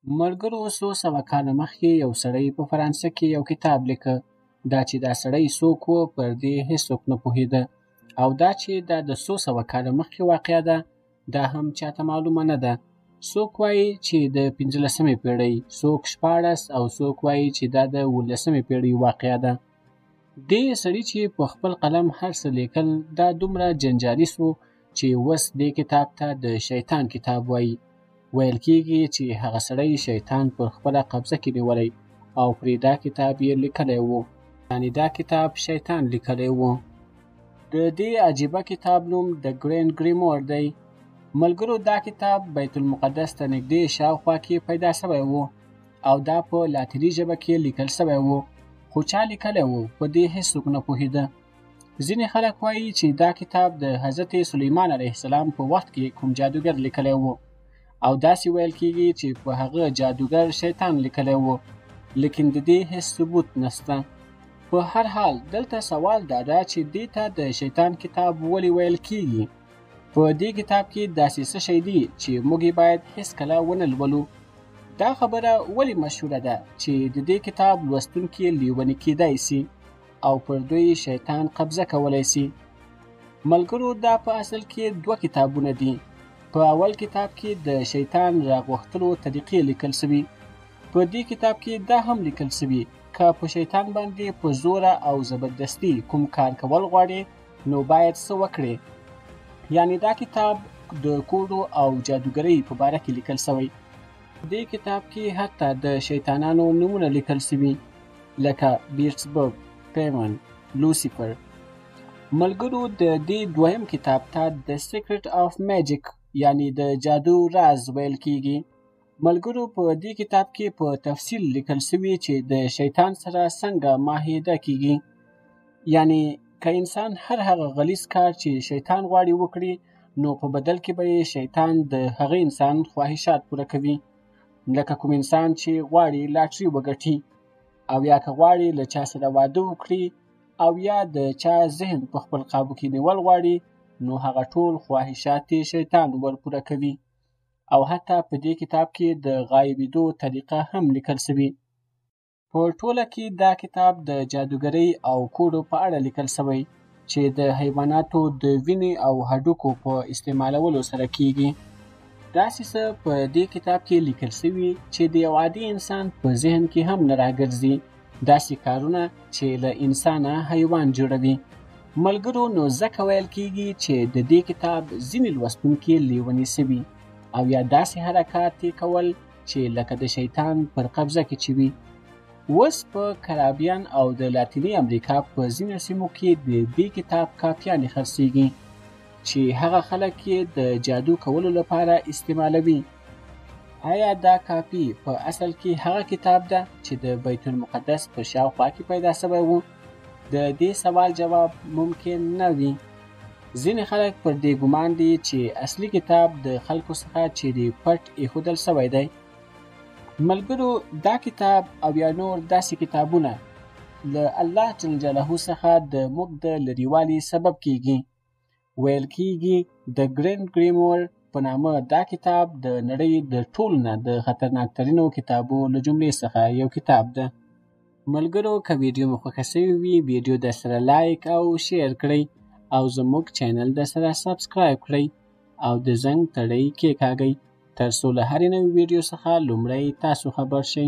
ملګرو څو سوه کاله مخکې یو سړی په فرانسه کې یو کتاب لیکه. دا چې دا سړی څوک و پر دې هیڅوک نه پوهېده، او دا چې دا د څو سوه کاله مخکې واقعه ده دا هم چاته معلومه نه ده. څوک وایي چې د 15مې پېړۍ، څوک 14 او څوک وایي چې دا د 19مې پېړۍ واقعه ده. دې سړي چې په خپل قلم هر څه لیکل دا دومره جنجالي سو چې اوس دې کتاب ته د شیطان کتاب وایي. ویل کېږي چې هغه سړی شیطان پر خپله قبضه کې نیولی او پرې دا کتاب یې لیکلی و، یعنې دا کتاب شیطان لیکلی و. د دې عجیبه کتاب نوم د ګرین ګریمور دی. ملګرو دا کتاب بیت المقدس ته نږدې شاوخوا کې پیدا سوی و او دا په لاتیني ژبه کې لیکل سوی و، خو چا لیکلی و په دې هیڅوک نه پوهېده. ځینې خلک وایي چې دا کتاب د حضرت سلیمان علیه السلام په وخت کې کوم جادوګر لیکلی و، او داسې ویل کېږي چې په هغه جادوګر شیطان لیکلی و، لیکن د دې هیڅ ثبوت نشته. په هر حال دلته سوال دا ده چې دې ته د شیطان کتاب ولې ویل کېږي؟ په دې کتاب کې داسې څه شی دي چې موږ یې باید هیڅکله ونه لولو؟ دا خبره ولې مشهوره ده چې د دې کتاب لوستونکي لیوني کېدای سي او پر دوی شیطان قبضه کولی سي؟ ملګرو دا په اصل کې 2 کتابونه دي. په اول کتاب کې د شیطان راغوښتلو طریقې لیکل سوي. په دې کتاب کې دا هم لیکل سوي که په شیطان باندې په زوره او زبردستي کوم کار کول غواړي نو باید څه وکړي. یعنی دا کتاب د کوډو او جادوګرۍ په باره کې لیکل سوی. دې کتاب کې حتی د شیطانانو نومونه لیکل سوي لکه بیرسبرګ، پیمن، لوسیفر. ملګرو د دې دویم کتاب ته د سیکرټ آف میجیک یعنی د جادو راز ویل کېږي. ملګرو په دې کتاب کې په تفصیل لیکل سوي چې د شیطان سره څنګه معاهده کېږي. یعنی که انسان هر هغه غلیظ کار چې شیطان غواړي وکړي نو په بدل کې به شیطان د هغه انسان خواهشات پوره کوي. لکه کوم انسان چې غواړي لاټري وګټي، او یا که غواړي له چا سره واده وکړي، او یا د چا ذهن په خپل قابو کې نیول غواړي نو هغه ټول خواهشات شیطان ورپوره کوي. او حتی په دې کتاب کې د غایبېدو طریقه هم لیکل سوي. په ټوله کې دا کتاب د جادوګرۍ او کوډو په اړه لیکل سوی چې د حیواناتو د وینې او هډوکو په استعمالولو سره کېږي. داسې څه په دې کتاب کې لیکل سوي چې د یو عادي انسان په ذهن کې هم نه راګرځي، داسې کارونه چې له انسانه حیوان جوړوي. ملګرو نو ځکه ویل کېږي چې د دې کتاب ځینې لوستونکي لیوني سوي او یا داسې حرکات یې کول چې لکه د شیطان پر قبضه کې چې وي. اوس په کرابیان او د لاتیني امریکا په ځینو سیمو کې د دې کتاب کاپیانې خرڅېږي چې هغه خلک یې د جادو کولو لپاره استعمالوي. آیا دا کاپي په اصل کې هغه کتاب ده چې د بیت المقدس په شاوخوا کې پیدا سوی و؟ د دې سوال جواب ممکن نه وي. ځینې خلک پر دې ګمان دي چې اصلي کتاب د خلکو څخه چیرې پټ ایښودل سوی دی. ملګرو دا کتاب او یا نور داسې کتابونه له الله جل جلاله څخه د موږ د لرېوالي سبب کېږي. ویل کېږي د ګرین ګریمور په نامه دا کتاب د نړۍ د ټولو نه د خطرناکترینو کتابو له جملې څخه یو کتاب ده. ملګرو که ویډیو مو خوښه سوې وي ویډیو درسره لایک او شیر کړئ او زموږ چینل درسره سبسکرایب کړئ او د زنګ تڼۍ کېکاږئ تر څو له هرې نوې ویډیو څخه لومړی تاسو خبر شئ.